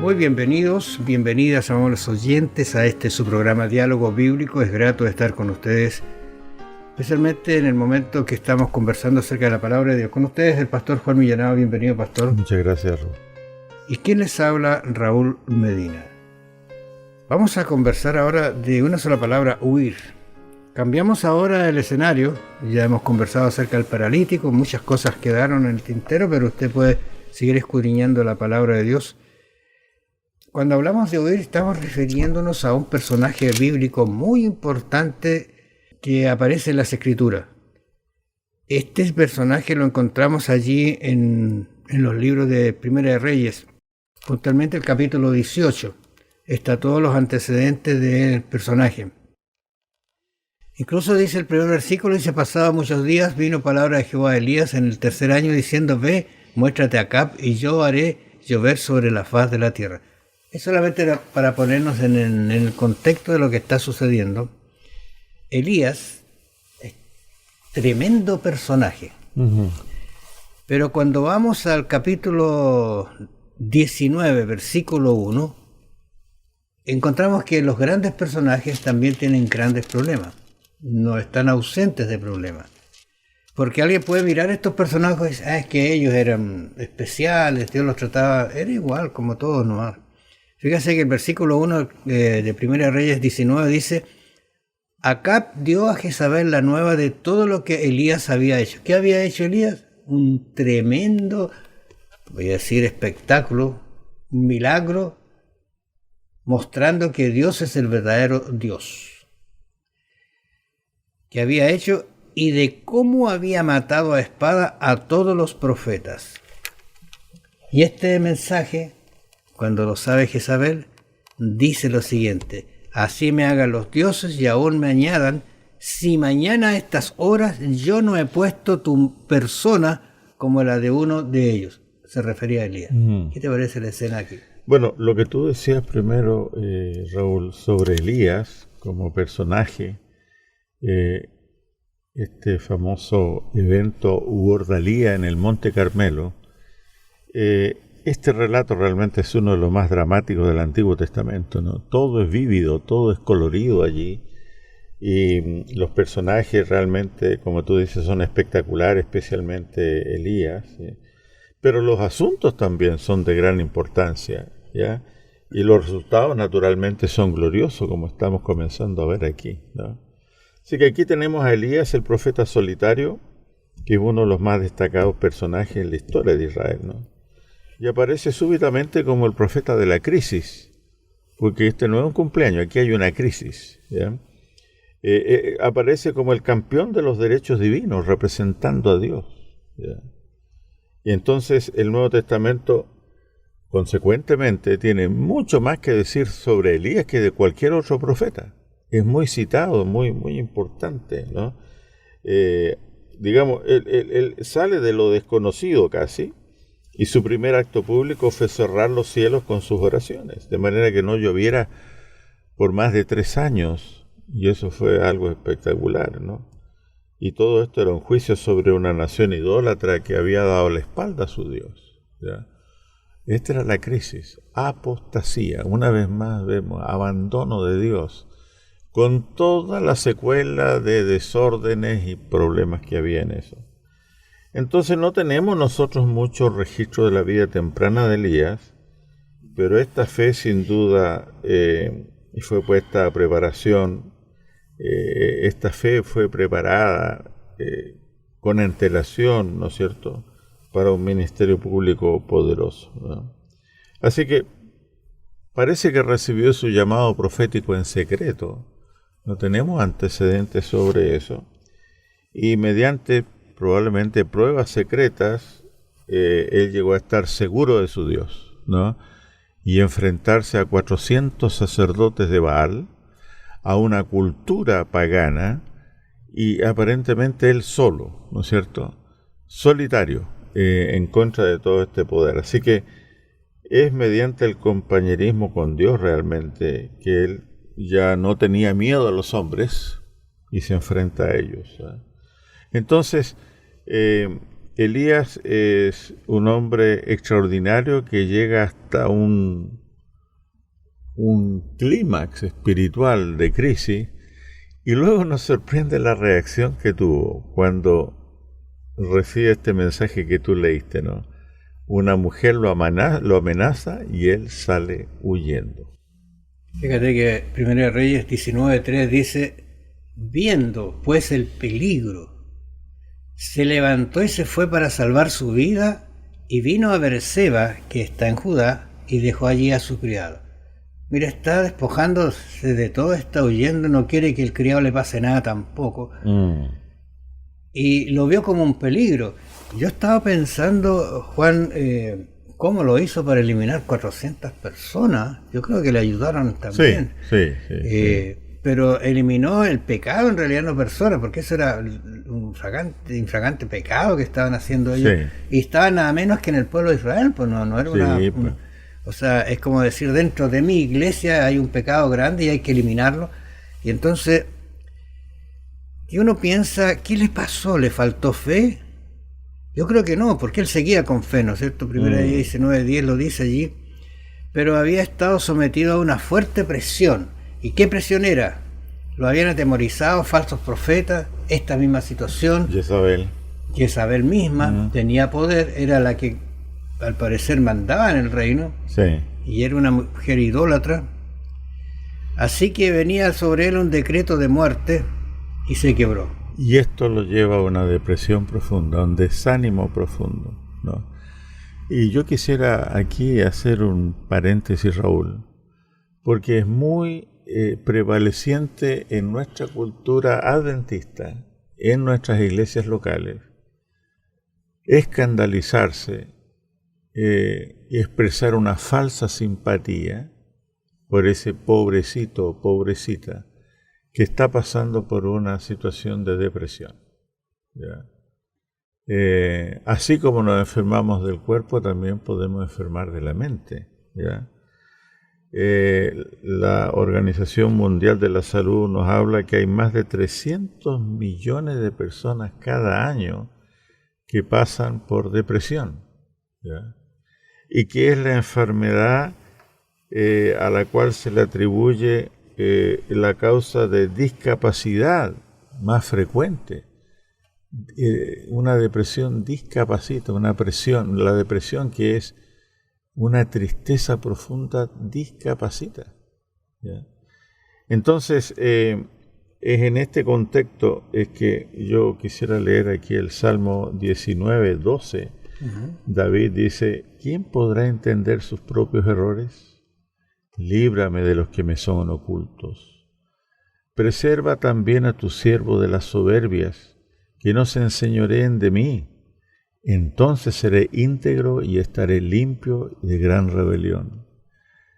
Muy bienvenidas, amables oyentes, a este su programa Diálogo Bíblico. Es grato estar con ustedes, especialmente en el momento que estamos conversando acerca de la palabra de Dios. Con ustedes, el pastor Juan Millanado. Bienvenido, pastor. Muchas gracias, Raúl. ¿Y quién les habla? Raúl Medina. Vamos a conversar ahora de una sola palabra: huir. Cambiamos ahora el escenario. Ya hemos conversado acerca del paralítico, muchas cosas quedaron en el tintero, pero usted puede seguir escudriñando la palabra de Dios. Cuando hablamos de huir, estamos refiriéndonos a un personaje bíblico muy importante que aparece en las Escrituras. Este personaje lo encontramos allí en los libros de Primera de Reyes, puntualmente el capítulo 18. Está todos los antecedentes del personaje. Incluso dice el primer versículo, dice: pasado muchos días, vino palabra de Jehová a Elías en el tercer año, diciendo: ve, muéstrate a Acab, y yo haré llover sobre la faz de la tierra. Es solamente para ponernos en el contexto de lo que está sucediendo. Elías es tremendo personaje. Pero cuando vamos al capítulo 19, versículo 1, encontramos que los grandes personajes también tienen grandes problemas. No están ausentes de problemas. Porque alguien puede mirar a estos personajes y decir: es que ellos eran especiales, Dios los trataba, era igual como todos nomás. Fíjese que el versículo 1 de Primera Reyes 19 dice: Acab dio a Jezabel la nueva de todo lo que Elías había hecho. ¿Qué había hecho Elías? Un tremendo, voy a decir, espectáculo, un milagro, mostrando que Dios es el verdadero Dios. Que había hecho y de cómo había matado a espada a todos los profetas. Y este mensaje, cuando lo sabe Jezabel, dice lo siguiente: así me hagan los dioses y aún me añadan, si mañana a estas horas yo no he puesto tu persona como la de uno de ellos. Se refería a Elías. ¿Qué te parece la escena aquí? Bueno, lo que tú decías primero, Raúl, sobre Elías como personaje, este famoso evento Ordalía en el Monte Carmelo, este relato realmente es uno de los más dramáticos del Antiguo Testamento, ¿no? Todo es vívido, todo es colorido allí, y los personajes realmente, como tú dices, son espectaculares, especialmente Elías, ¿sí? Pero los asuntos también son de gran importancia, ¿ya? Y los resultados naturalmente son gloriosos, como estamos comenzando a ver aquí, ¿no? Así que aquí tenemos a Elías, el profeta solitario, que es uno de los más destacados personajes en la historia de Israel, ¿no? Y aparece súbitamente como el profeta de la crisis, porque este no es un cumpleaños, aquí hay una crisis, ¿ya? Aparece como el campeón de los derechos divinos, representando a Dios, ¿ya? Y entonces el Nuevo Testamento, consecuentemente, tiene mucho más que decir sobre Elías que de cualquier otro profeta. Es muy citado, muy importante, ¿no? Digamos, él sale de lo desconocido casi, y su primer acto público fue cerrar los cielos con sus oraciones, de manera que no lloviera por más de 3 años, y eso fue algo espectacular, ¿no? Y todo esto era un juicio sobre una nación idólatra que había dado la espalda a su Dios, ¿ya? Esta era la crisis, apostasía, una vez más vemos abandono de Dios, con toda la secuela de desórdenes y problemas que había en eso. Entonces no tenemos nosotros mucho registro de la vida temprana de Elías, pero esta fe sin duda fue puesta a preparación. Esta fe fue preparada con antelación, ¿no es cierto?, para un ministerio público poderoso, ¿no? Así que parece que recibió su llamado profético en secreto. No tenemos antecedentes sobre eso. Y mediante probablemente pruebas secretas, él llegó a estar seguro de su Dios, ¿no? Y enfrentarse a 400 sacerdotes de Baal, a una cultura pagana, y aparentemente él solo, ¿no es cierto?, solitario, en contra de todo este poder. Así que es mediante el compañerismo con Dios realmente que él ya no tenía miedo a los hombres y se enfrenta a ellos, ¿eh? Entonces, Elías es un hombre extraordinario que llega hasta un un clímax espiritual de crisis, y luego nos sorprende la reacción que tuvo cuando recibe este mensaje que tú leíste, ¿no? Una mujer lo amenaza y él sale huyendo. Fíjate que 1 Reyes 19:3 dice: viendo pues el peligro, se levantó y se fue para salvar su vida, y vino a Beerseba, que está en Judá, y dejó allí a su criado. Mira, está despojándose de todo, está huyendo, no quiere que el criado le pase nada tampoco. Y lo vio como un peligro. Yo estaba pensando, Juan, cómo lo hizo para eliminar 400 personas. Yo creo que le ayudaron también. Sí. Pero eliminó el pecado, en realidad no personas, porque eso era un infragante pecado que estaban haciendo ellos. Sí. Y estaban nada menos que en el pueblo de Israel, pues no era una... O sea, es como decir, dentro de mi iglesia hay un pecado grande y hay que eliminarlo. Y entonces, y uno piensa, ¿qué le pasó? ¿Le faltó fe? Yo creo que no, porque él seguía con fe, ¿no es cierto? 1 Reyes 19:10 lo dice allí. Pero había estado sometido a una fuerte presión. ¿Y qué presión era? Lo habían atemorizado falsos profetas, esta misma situación. Jezabel misma tenía poder, era la que al parecer mandaba en el reino, y era una mujer idólatra. Así que venía sobre él un decreto de muerte y se quebró. Y esto lo lleva a una depresión profunda, a un desánimo profundo, ¿no? Y yo quisiera aquí hacer un paréntesis, Raúl, porque es muy prevaleciente en nuestra cultura adventista, en nuestras iglesias locales, escandalizarse y expresar una falsa simpatía por ese pobrecito o pobrecita que está pasando por una situación de depresión, ¿ya? Así como nos enfermamos del cuerpo, también podemos enfermar de la mente, ¿ya? La Organización Mundial de la Salud nos habla que hay más de 300 millones de personas cada año que pasan por depresión, ¿ya? Y que es la enfermedad a la cual se le atribuye la causa de discapacidad más frecuente. Una depresión discapacita, la depresión que es una tristeza profunda discapacita, ¿ya? Entonces, es en este contexto es que yo quisiera leer aquí el Salmo 19:12. David dice: ¿quién podrá entender sus propios errores? Líbrame de los que me son ocultos. Preserva también a tu siervo de las soberbias, que no se enseñoreen de mí. Entonces seré íntegro y estaré limpio de gran rebelión.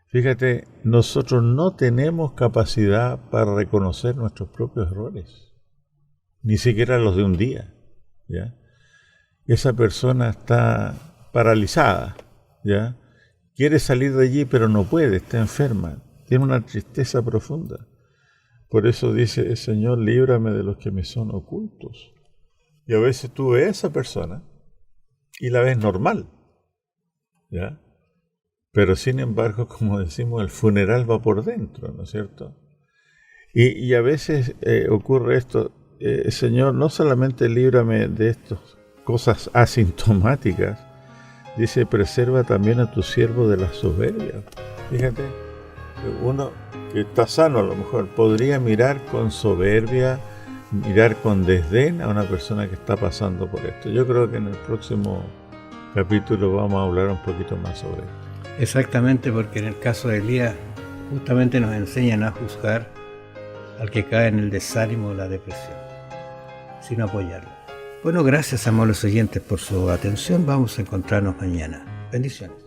Fíjate, nosotros no tenemos capacidad para reconocer nuestros propios errores, ni siquiera los de un día, ¿ya? Esa persona está paralizada, ¿ya? Quiere salir de allí, pero no puede, está enferma, tiene una tristeza profunda. Por eso dice: Señor, líbrame de los que me son ocultos. Y a veces tú ves a esa persona y la ves normal, ¿ya? Pero sin embargo, como decimos, el funeral va por dentro, ¿no es cierto? Y a veces ocurre esto: Señor, no solamente líbrame de estas cosas asintomáticas, dice, preserva también a tu siervo de la soberbia. Fíjate, uno que está sano a lo mejor podría mirar con soberbia, mirar con desdén a una persona que está pasando por esto. Yo creo que en el próximo capítulo vamos a hablar un poquito más sobre esto. Exactamente, porque en el caso de Elías justamente nos enseñan a juzgar al que cae en el desánimo o la depresión, sin apoyarlo. Bueno, gracias, amables oyentes, por su atención. Vamos a encontrarnos mañana. Bendiciones.